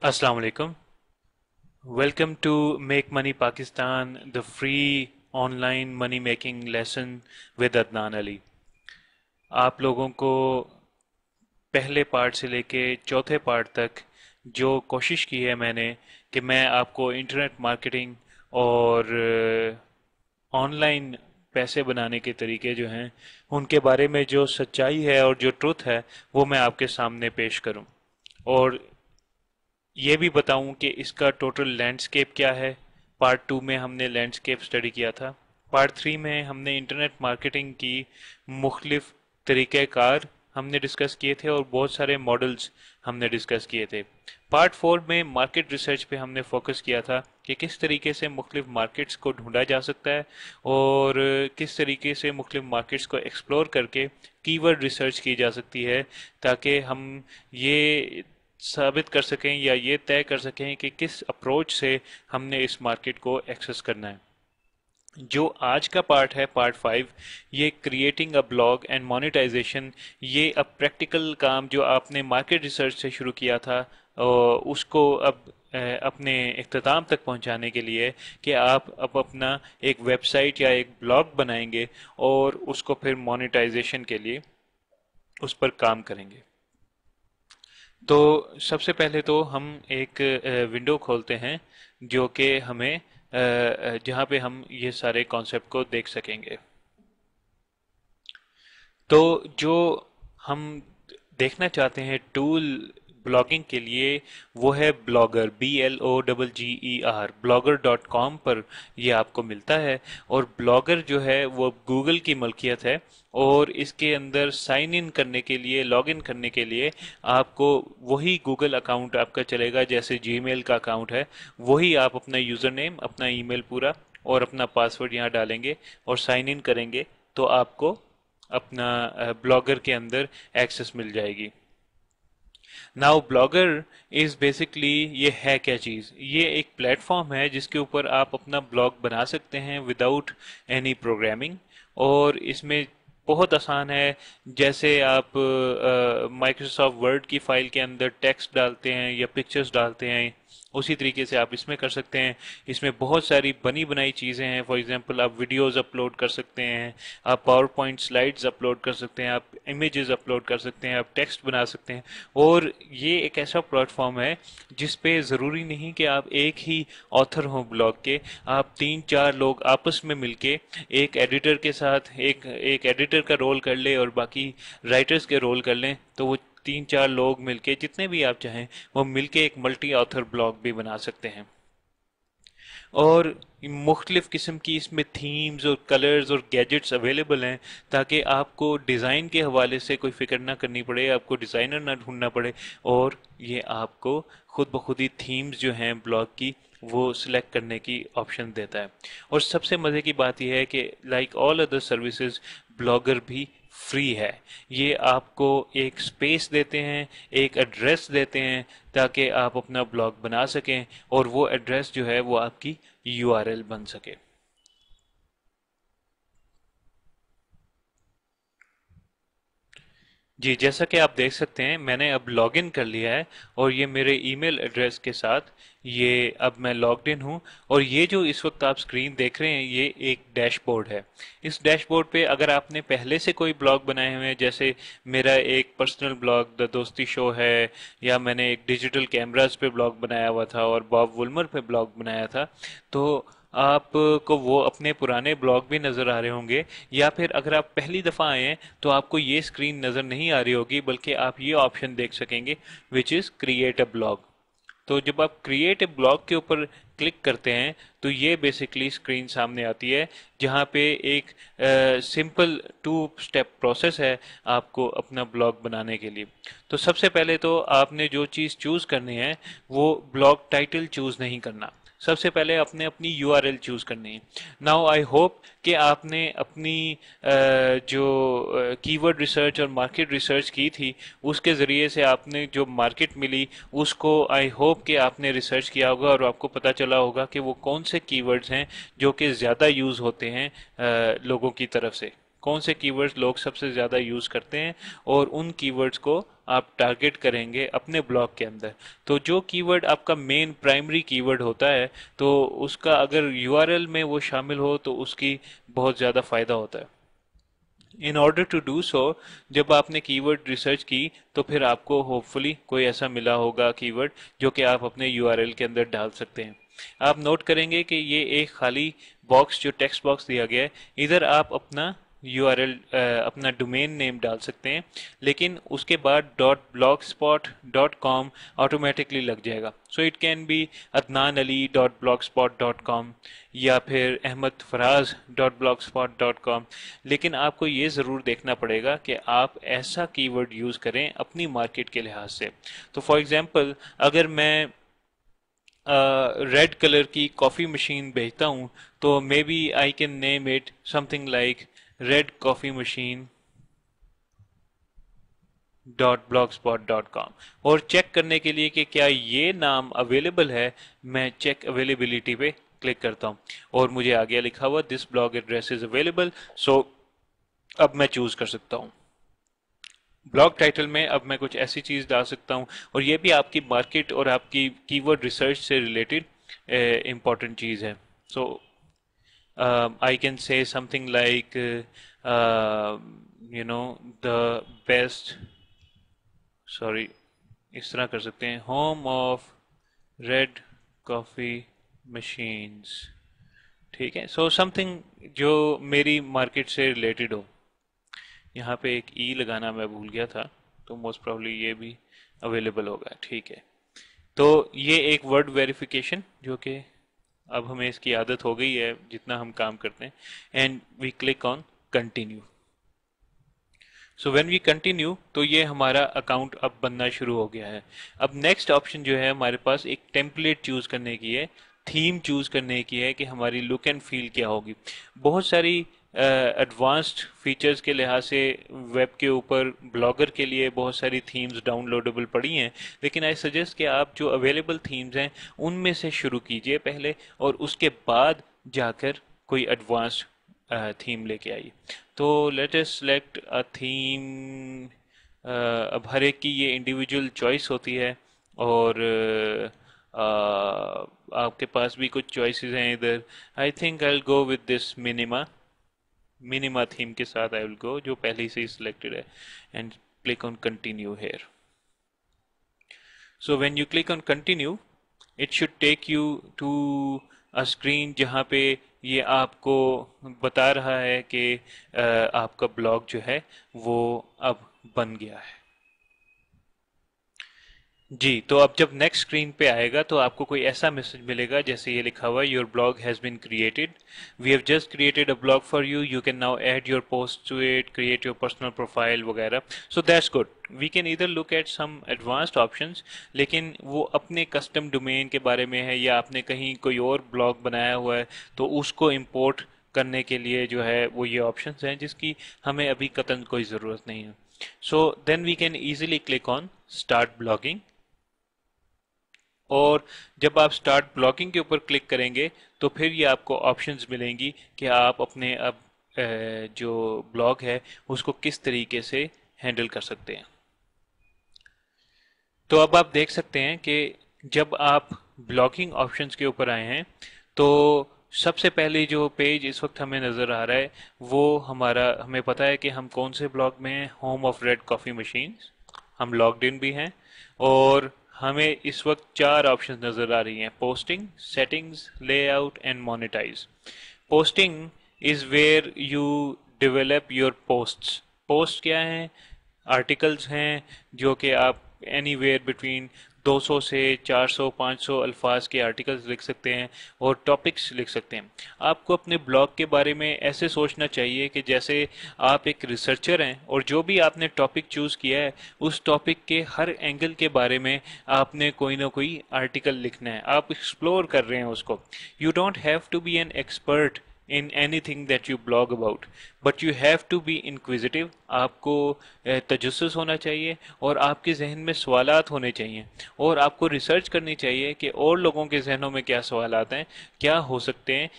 Assalamu alaikum. Welcome to Make Money Pakistan, the free online money making lesson with Adnan Ali. आप लोगों को पहले part से लेके चौथे पार्ट तक जो कोशिश की है मैंने कि मैं आपको इंटरनेट मार्केटिंग और ऑनलाइन पैसे बनाने के तरीके जो हैं उनके बारे में जो सच्चाई है और जो ट्रुथ है वो मैं आपके सामने पेश करूं और ये भी बताऊं कि इसका टोटल लैंडस्केप क्या है। पार्ट टू में हमने लैंडस्केप स्टडी किया था। पार्ट थ्री में हमने इंटरनेट मार्केटिंग की मुख्तलिफ तरीक़ेकार हमने डिस्कस किए थे और बहुत सारे मॉडल्स हमने डिस्कस किए थे। पार्ट फोर में मार्केट रिसर्च पे हमने फोकस किया था कि किस तरीके से मुख्तलिफ मार्केट्स को ढूंढा जा सकता है और किस तरीके से मुख्तलिफ मार्केट्स को एक्सप्लोर करके कीवर्ड रिसर्च की जा सकती है ताकि हम ये साबित कर सकें या ये तय कर सकें कि किस अप्रोच से हमने इस मार्केट को एक्सेस करना है। जो आज का पार्ट है, पार्ट फाइव, ये creating a blog and monetization, ये अब प्रैक्टिकल काम जो आपने मार्केट रिसर्च से शुरू किया था उसको अब अपने इख्तिताम तक पहुंचाने के लिए कि आप अब अपना एक वेबसाइट या एक ब्लॉग बनाएंगे और उसको फिर मोनेटाइजेशन के लिए उस पर काम करेंगे। तो सबसे पहले तो हम एक विंडो खोलते हैं जो कि हमें जहाँ पे हम ये सारे कॉन्सेप्ट को देख सकेंगे। तो जो हम देखना चाहते हैं टूल ब्लॉगिंग के लिए, वो है ब्लॉगर, BLOGGER, blogger.com पर ये आपको मिलता है। और ब्लॉगर जो है वो गूगल की मलकियत है और इसके अंदर साइन इन करने के लिए, लॉग इन करने के लिए आपको वही गूगल अकाउंट आपका चलेगा जैसे जीमेल का अकाउंट है। वही आप अपना यूज़र नेम, अपना ईमेल पूरा और अपना पासवर्ड यहाँ डालेंगे और साइन इन करेंगे तो आपको अपना ब्लॉगर के अंदर एक्सेस मिल जाएगी। नाउ ब्लॉगर इज बेसिकली, ये है क्या चीज़? ये एक प्लेटफॉर्म है जिसके ऊपर आप अपना ब्लॉग बना सकते हैं विदाउट एनी प्रोग्रामिंग। और इसमें बहुत आसान है। जैसे आप माइक्रोसॉफ्ट वर्ड की फाइल के अंदर टेक्स्ट डालते हैं या पिक्चर्स डालते हैं, उसी तरीके से आप इसमें कर सकते हैं। इसमें बहुत सारी बनी बनाई चीज़ें हैं। फॉर एग्जांपल आप वीडियोस अपलोड कर सकते हैं, आप पावर पॉइंट स्लाइड्स अपलोड कर सकते हैं, आप इमेजेस अपलोड कर सकते हैं, आप टेक्स्ट बना सकते हैं। और ये एक ऐसा प्लेटफॉर्म है जिस पे ज़रूरी नहीं कि आप एक ही ऑथर हों ब्लॉग के। आप तीन चार लोग आपस में मिलके एक एडिटर के साथ एक एक एडिटर का रोल कर ले और बाकी राइटर्स के रोल कर लें, तो वो तीन चार लोग मिलके, जितने भी आप चाहें, वो मिलके एक मल्टी ऑथर ब्लॉग भी बना सकते हैं। और मुख्तलिफ किस्म की इसमें थीम्स और कलर्स और गैजेट्स अवेलेबल हैं ताकि आपको डिज़ाइन के हवाले से कोई फिक्र ना करनी पड़े, आपको डिज़ाइनर ना ढूंढना पड़े। और ये आपको खुद ब खुद ही थीम्स जो हैं ब्लॉग की वो सिलेक्ट करने की ऑप्शन देता है। और सबसे मज़े की बात यह है कि like all other services, blogger भी फ्री है। ये आपको एक स्पेस देते हैं, एक एड्रेस देते हैं ताकि आप अपना ब्लॉग बना सकें और वो एड्रेस जो है वो आपकी URL बन सके। जी, जैसा कि आप देख सकते हैं मैंने अब लॉगिन कर लिया है और ये मेरे ईमेल एड्रेस के साथ ये अब मैं लॉग्ड इन हूँ। और ये जो इस वक्त आप स्क्रीन देख रहे हैं ये एक डैशबोर्ड है। इस डैशबोर्ड पे अगर आपने पहले से कोई ब्लॉग बनाए हुए हैं, जैसे मेरा एक पर्सनल ब्लॉग द दोस्ती शो है, या मैंने एक डिजिटल कैमरास पे ब्लॉग बनाया हुआ था और बॉब वुलमर पे ब्लॉग बनाया था, तो आपको वो अपने पुराने ब्लॉग भी नज़र आ रहे होंगे। या फिर अगर आप पहली दफ़ा आए हैं तो आपको ये स्क्रीन नज़र नहीं आ रही होगी, बल्कि आप ये ऑप्शन देख सकेंगे which is create a blog. तो जब आप क्रिएट अ ब्लॉग के ऊपर क्लिक करते हैं तो ये बेसिकली स्क्रीन सामने आती है जहाँ पे एक सिंपल टू स्टेप प्रोसेस है आपको अपना ब्लॉग बनाने के लिए। तो सबसे पहले तो आपने जो चीज़ चूज़ करनी है वो ब्लॉग टाइटल चूज़ नहीं करना। सबसे पहले आपने अपनी URL चूज करनी है। नाउ आई होप कि आपने अपनी जो कीवर्ड रिसर्च और मार्केट रिसर्च की थी उसके ज़रिए से आपने जो मार्केट मिली उसको आई होप कि आपने रिसर्च किया होगा और आपको पता चला होगा कि वो कौन से कीवर्ड्स हैं जो कि ज़्यादा यूज़ होते हैं लोगों की तरफ से। कौन से कीवर्ड्स लोग सबसे ज़्यादा यूज़ करते हैं, और उन कीवर्ड्स को आप टारगेट करेंगे अपने ब्लॉग के अंदर। तो जो कीवर्ड आपका मेन प्राइमरी कीवर्ड होता है, तो उसका अगर यूआरएल में वो शामिल हो तो उसकी बहुत ज़्यादा फ़ायदा होता है। In order to do so, जब आपने कीवर्ड रिसर्च की तो फिर आपको होपफुली कोई ऐसा मिला होगा कीवर्ड जो कि आप अपने यूआरएल के अंदर डाल सकते हैं। आप नोट करेंगे कि ये एक खाली बॉक्स, जो टेक्स्ट बॉक्स दिया गया है, इधर आप अपना यूआरएल, अपना डोमेन नेम डाल सकते हैं, लेकिन उसके बाद .blogspot.com ऑटोमेटिकली लग जाएगा। So it can be adnanali.blogspot.com या फिर ahmedfaraz.blogspot.com। लेकिन आपको ये ज़रूर देखना पड़ेगा कि आप ऐसा कीवर्ड यूज़ करें अपनी मार्केट के लिहाज से। तो फॉर एग्जांपल, अगर मैं रेड कलर की कॉफ़ी मशीन बेचता हूँ, तो maybe I can name it something like red coffee machine .blogspot.com। और चेक करने के लिए कि क्या ये नाम अवेलेबल है, मैं चेक अवेलेबिलिटी पे क्लिक करता हूँ और मुझे आ गया लिखा हुआ this blog address is available. So अब मैं चूज कर सकता हूँ। ब्लॉग टाइटल में अब मैं कुछ ऐसी चीज़ डाल सकता हूँ, और ये भी आपकी मार्केट और आपकी कीवर्ड रिसर्च से रिलेटेड इम्पोर्टेंट चीज़ है। सो I can say something like the best, sorry, इस तरह कर सकते हैं, home of red coffee machines. ठीक है, सो समथिंग जो मेरी मार्केट से रिलेटेड हो। यहाँ पे एक ई लगाना मैं भूल गया था, तो मोस्ट प्रॉब्ली ये भी अवेलेबल होगा। ठीक है, तो ये एक वर्ड वेरिफिकेशन जो कि अब हमें इसकी आदत हो गई है जितना हम काम करते हैं, and we click on continue. So when we continue, तो ये हमारा अकाउंट अब बनना शुरू हो गया है। अब नेक्स्ट ऑप्शन जो है हमारे पास एक टेम्पलेट चूज करने की है, थीम चूज करने की है कि हमारी लुक एंड फील क्या होगी। बहुत सारी एडवांस्ड फीचर्स के लिहाज से वेब के ऊपर ब्लॉगर के लिए बहुत सारी थीम्स डाउनलोडेबल पड़ी हैं, लेकिन आई सजेस्ट कि आप जो अवेलेबल थीम्स हैं उनमें से शुरू कीजिए पहले, और उसके बाद जाकर कोई एडवांस्ड थीम लेके आइए। तो let us select a theme. अब हर एक की ये इंडिविजुअल चॉइस होती है, और आपके पास भी कुछ चॉइसेस हैं इधर। I think I will go with this Minima theme के साथ आई विल गो, जो पहले से ही सिलेक्टेड है, and click on continue here. So when you click on continue, it should take you to a screen जहाँ पे ये आपको बता रहा है कि आपका ब्लॉग जो है वो अब बन गया है। जी, तो अब जब नेक्स्ट स्क्रीन पे आएगा तो आपको कोई ऐसा मैसेज मिलेगा जैसे ये लिखा हुआ है, your blog has been created, we have just created a blog for you, you can now add your post to it, create your personal profile वगैरह। So that's good. We can इधर look at some advanced options, लेकिन वो अपने custom domain के बारे में है, या आपने कहीं कोई और ब्लॉग बनाया हुआ है तो उसको इम्पोर्ट करने के लिए जो है वो ये ऑप्शंस हैं, जिसकी हमें अभी कतई कोई ज़रूरत नहीं है। So then we can easily click on start blogging, और जब आप स्टार्ट ब्लॉगिंग के ऊपर क्लिक करेंगे तो फिर ये आपको ऑप्शंस मिलेंगी कि आप अपने अब जो ब्लॉग है उसको किस तरीके से हैंडल कर सकते हैं। तो अब आप देख सकते हैं कि जब आप ब्लॉगिंग ऑप्शंस के ऊपर आए हैं तो सबसे पहले जो पेज इस वक्त हमें नज़र आ रहा है वो हमारा, हमें पता है कि हम कौन से ब्लॉग में हैं, home of red coffee machines. हम लॉग्ड इन भी हैं, और हमें इस वक्त 4 ऑप्शन नज़र आ रही हैं: posting, settings, layout and monetize. Posting is where you develop your posts. Post क्या है? आर्टिकल्स हैं जो कि आप एनी वेयर बिटवीन 200 से 400 500 अल्फाज के आर्टिकल्स लिख सकते हैं और टॉपिक्स लिख सकते हैं। आपको अपने ब्लॉग के बारे में ऐसे सोचना चाहिए कि जैसे आप एक रिसर्चर हैं, और जो भी आपने टॉपिक चूज़ किया है उस टॉपिक के हर एंगल के बारे में आपने कोई ना कोई आर्टिकल लिखना है, आप एक्सप्लोर कर रहे हैं उसको। You don't have to be an expert in anything that you blog about, but you have to be inquisitive। आपको तजस्सुस होना चाहिए, और आपके जहन में सवालात होने चाहिए, और आपको रिसर्च करनी चाहिए कि और लोगों के जहनों में क्या सवालात हैं, क्या हो सकते हैं,